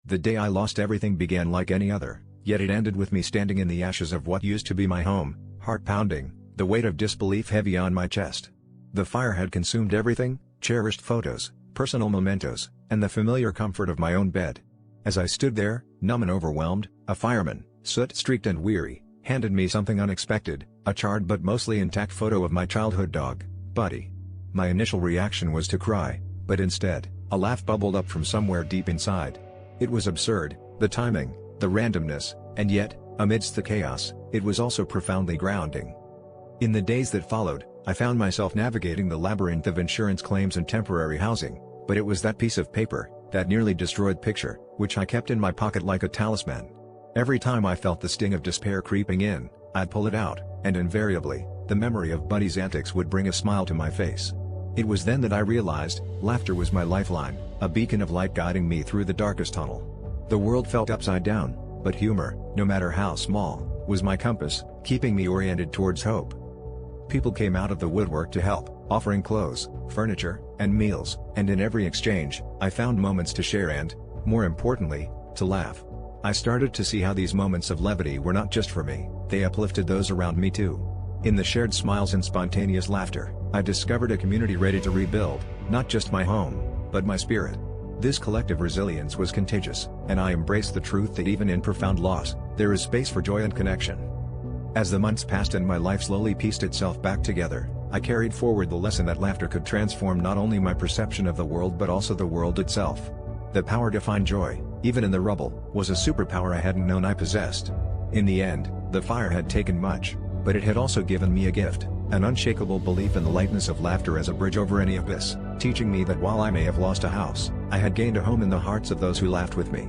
The day I lost everything began like any other, yet it ended with me standing in the ashes of what used to be my home, heart pounding, the weight of disbelief heavy on my chest. The fire had consumed everything, cherished photos, personal mementos, and the familiar comfort of my own bed. As I stood there, numb and overwhelmed, a fireman, soot-streaked and weary, handed me something unexpected, a charred but mostly intact photo of my childhood dog, Buddy. My initial reaction was to cry, but instead, a laugh bubbled up from somewhere deep inside. It was absurd, the timing, the randomness, and yet, amidst the chaos, it was also profoundly grounding. In the days that followed, I found myself navigating the labyrinth of insurance claims and temporary housing, but it was that piece of paper, that nearly destroyed picture, which I kept in my pocket like a talisman. Every time I felt the sting of despair creeping in, I'd pull it out, and invariably, the memory of Buddy's antics would bring a smile to my face. It was then that I realized, laughter was my lifeline, a beacon of light guiding me through the darkest tunnel. The world felt upside down, but humor, no matter how small, was my compass, keeping me oriented towards hope. People came out of the woodwork to help, offering clothes, furniture, and meals, and in every exchange, I found moments to share and, more importantly, to laugh. I started to see how these moments of levity were not just for me, they uplifted those around me too. In the shared smiles and spontaneous laughter, I discovered a community ready to rebuild, not just my home, but my spirit. This collective resilience was contagious, and I embraced the truth that even in profound loss, there is space for joy and connection. As the months passed and my life slowly pieced itself back together, I carried forward the lesson that laughter could transform not only my perception of the world but also the world itself. The power to find joy, even in the rubble, was a superpower I hadn't known I possessed. In the end, the fire had taken much, but it had also given me a gift, an unshakable belief in the lightness of laughter as a bridge over any abyss, teaching me that while I may have lost a house, I had gained a home in the hearts of those who laughed with me.